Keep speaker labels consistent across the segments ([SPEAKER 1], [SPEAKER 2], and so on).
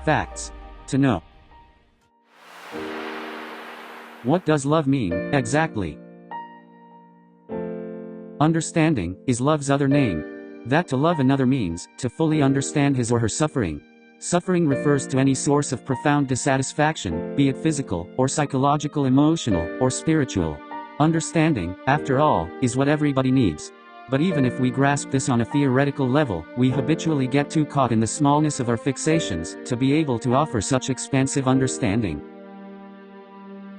[SPEAKER 1] Facts. To know. What does love mean, exactly? Understanding is love's other name. That to love another means to fully understand his or her suffering. Suffering refers to any source of profound dissatisfaction, be it physical, or psychological, emotional, or spiritual. Understanding, after all, is what everybody needs. But even if we grasp this on a theoretical level, we habitually get too caught in the smallness of our fixations to be able to offer such expansive understanding.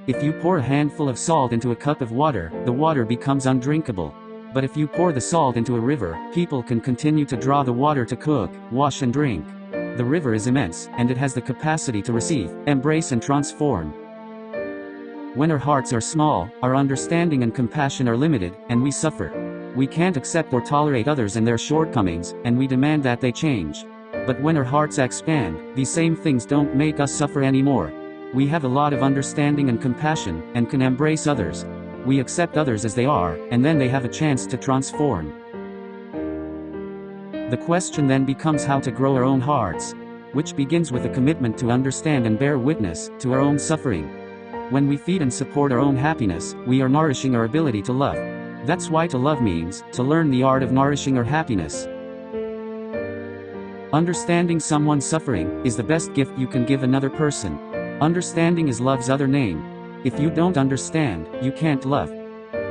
[SPEAKER 1] If you pour a handful of salt into a cup of water, the water becomes undrinkable. But if you pour the salt into a river, people can continue to draw the water to cook, wash and drink. The river is immense, and it has the capacity to receive, embrace and transform. When our hearts are small, our understanding and compassion are limited, and we suffer. We can't accept or tolerate others and their shortcomings, and we demand that they change. But when our hearts expand, these same things don't make us suffer anymore. We have a lot of understanding and compassion, and can embrace others. We accept others as they are, and then they have a chance to transform. The question then becomes how to grow our own hearts, which begins with a commitment to understand and bear witness to our own suffering. When we feed and support our own happiness, we are nourishing our ability to love. That's why to love means to learn the art of nourishing our happiness. Understanding someone's suffering is the best gift you can give another person. Understanding is love's other name. If you don't understand, you can't love.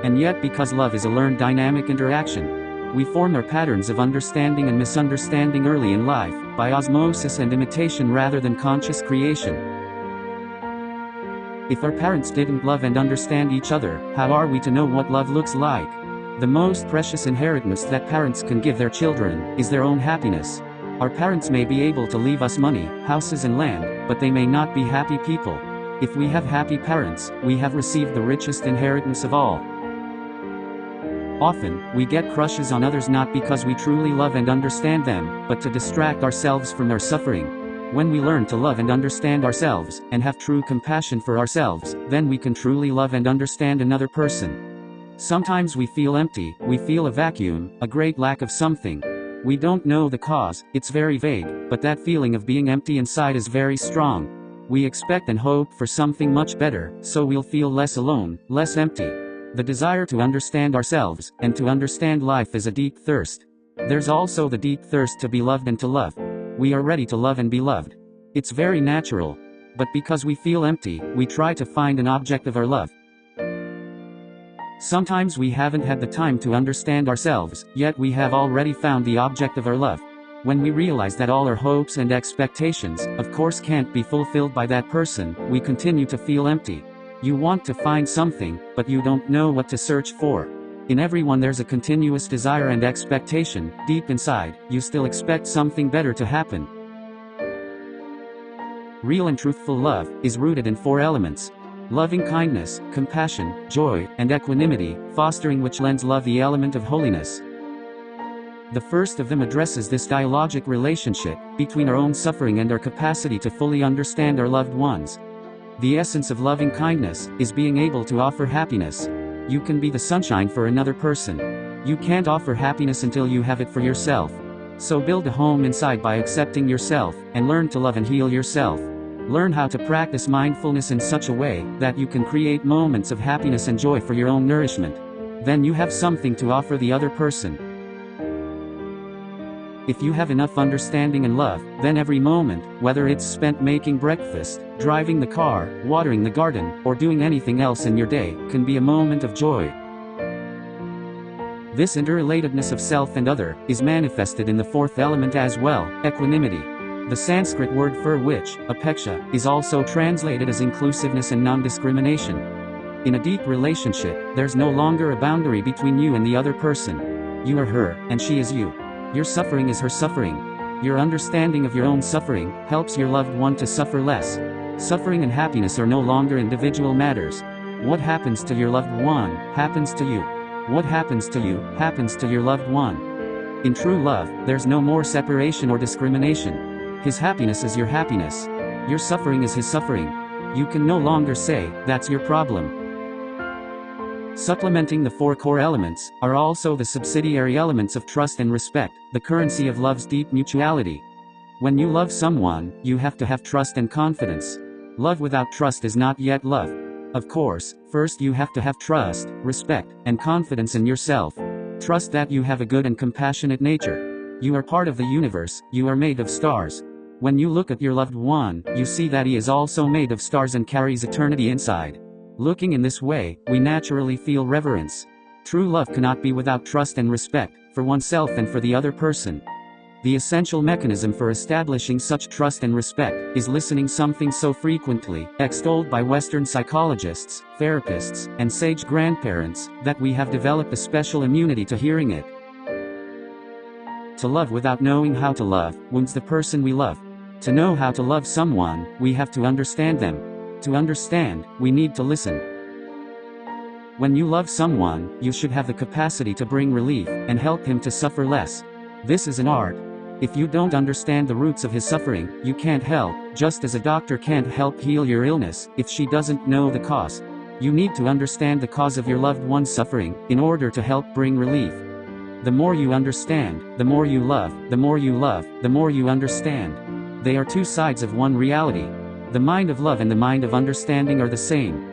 [SPEAKER 1] And yet, because love is a learned dynamic interaction, we form our patterns of understanding and misunderstanding early in life, by osmosis and imitation rather than conscious creation. If our parents didn't love and understand each other, how are we to know what love looks like? The most precious inheritance that parents can give their children is their own happiness. Our parents may be able to leave us money, houses and land, but they may not be happy people. If we have happy parents, we have received the richest inheritance of all. Often, we get crushes on others not because we truly love and understand them, but to distract ourselves from their suffering. When we learn to love and understand ourselves, and have true compassion for ourselves, then we can truly love and understand another person. Sometimes we feel empty, we feel a vacuum, a great lack of something. We don't know the cause, it's very vague, but that feeling of being empty inside is very strong. We expect and hope for something much better, so we'll feel less alone, less empty. The desire to understand ourselves, and to understand life is a deep thirst. There's also the deep thirst to be loved and to love. We are ready to love and be loved. It's very natural. But because we feel empty, we try to find an object of our love. Sometimes we haven't had the time to understand ourselves, yet we have already found the object of our love. When we realize that all our hopes and expectations, of course, can't be fulfilled by that person, we continue to feel empty. You want to find something, but you don't know what to search for. In everyone there's a continuous desire and expectation. Deep inside, you still expect something better to happen. Real and truthful love is rooted in 4 elements: loving kindness, compassion, joy, and equanimity, fostering which lends love the element of holiness. The first of them addresses this dialogic relationship between our own suffering and our capacity to fully understand our loved ones. The essence of loving kindness is being able to offer happiness. You can be the sunshine for another person. You can't offer happiness until you have it for yourself. So build a home inside by accepting yourself, and learn to love and heal yourself. Learn how to practice mindfulness in such a way that you can create moments of happiness and joy for your own nourishment. Then you have something to offer the other person. If you have enough understanding and love, then every moment, whether it's spent making breakfast, driving the car, watering the garden, or doing anything else in your day, can be a moment of joy. This interrelatedness of self and other is manifested in the 4th element as well, equanimity. The Sanskrit word for which, apeksha, is also translated as inclusiveness and non-discrimination. In a deep relationship, there's no longer a boundary between you and the other person. You are her, and she is you. Your suffering is her suffering. Your understanding of your own suffering helps your loved one to suffer less. Suffering and happiness are no longer individual matters. What happens to your loved one happens to you. What happens to you happens to your loved one. In true love, there's no more separation or discrimination. His happiness is your happiness. Your suffering is his suffering. You can no longer say, "That's your problem." Supplementing the 4 core elements are also the subsidiary elements of trust and respect, the currency of love's deep mutuality. When you love someone, you have to have trust and confidence. Love without trust is not yet love. Of course, first you have to have trust, respect, and confidence in yourself. Trust that you have a good and compassionate nature. You are part of the universe, you are made of stars. When you look at your loved one, you see that he is also made of stars and carries eternity inside. Looking in this way, we naturally feel reverence. True love cannot be without trust and respect, for oneself and for the other person. The essential mechanism for establishing such trust and respect is listening something so frequently extolled by Western psychologists, therapists, and sage grandparents, that we have developed a special immunity to hearing it. To love without knowing how to love wounds the person we love. To know how to love someone, we have to understand them. To understand, we need to listen. When you love someone, you should have the capacity to bring relief and help him to suffer less. This is an art. If you don't understand the roots of his suffering, you can't help, just as a doctor can't help heal your illness if she doesn't know the cause. You need to understand the cause of your loved one's suffering in order to help bring relief. The more you understand, the more you love, the more you love, the more you understand. They are two sides of one reality. The mind of love and the mind of understanding are the same.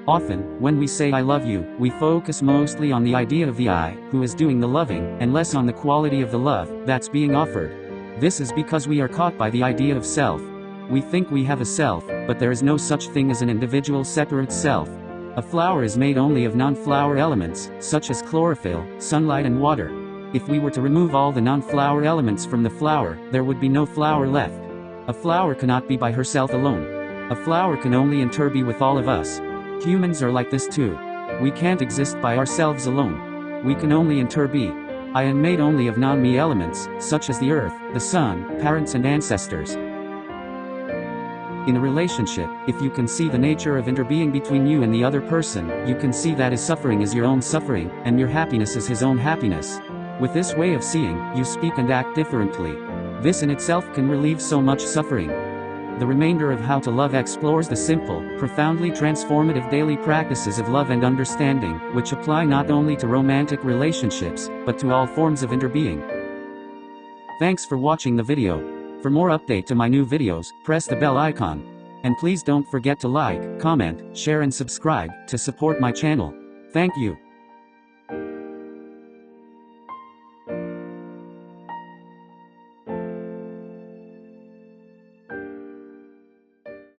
[SPEAKER 1] Often, when we say I love you, we focus mostly on the idea of the I, who is doing the loving, and less on the quality of the love that's being offered. This is because we are caught by the idea of self. We think we have a self, but there is no such thing as an individual separate self. A flower is made only of non-flower elements, such as chlorophyll, sunlight and water. If we were to remove all the non-flower elements from the flower, there would be no flower left. A flower cannot be by herself alone. A flower can only be with all of us. Humans are like this too. We can't exist by ourselves alone. We can only be. I am made only of non-me elements, such as the earth, the sun, parents and ancestors. In a relationship, if you can see the nature of interbeing between you and the other person, you can see that his suffering is your own suffering, and your happiness is his own happiness. With this way of seeing, you speak and act differently. This in itself can relieve so much suffering. The remainder of How to Love explores the simple, profoundly transformative daily practices of love and understanding, which apply not only to romantic relationships, but to all forms of interbeing. Thanks for watching the video. For more update to my new videos, press the bell icon. And please don't forget to like, comment, share and subscribe to support my channel. Thank you.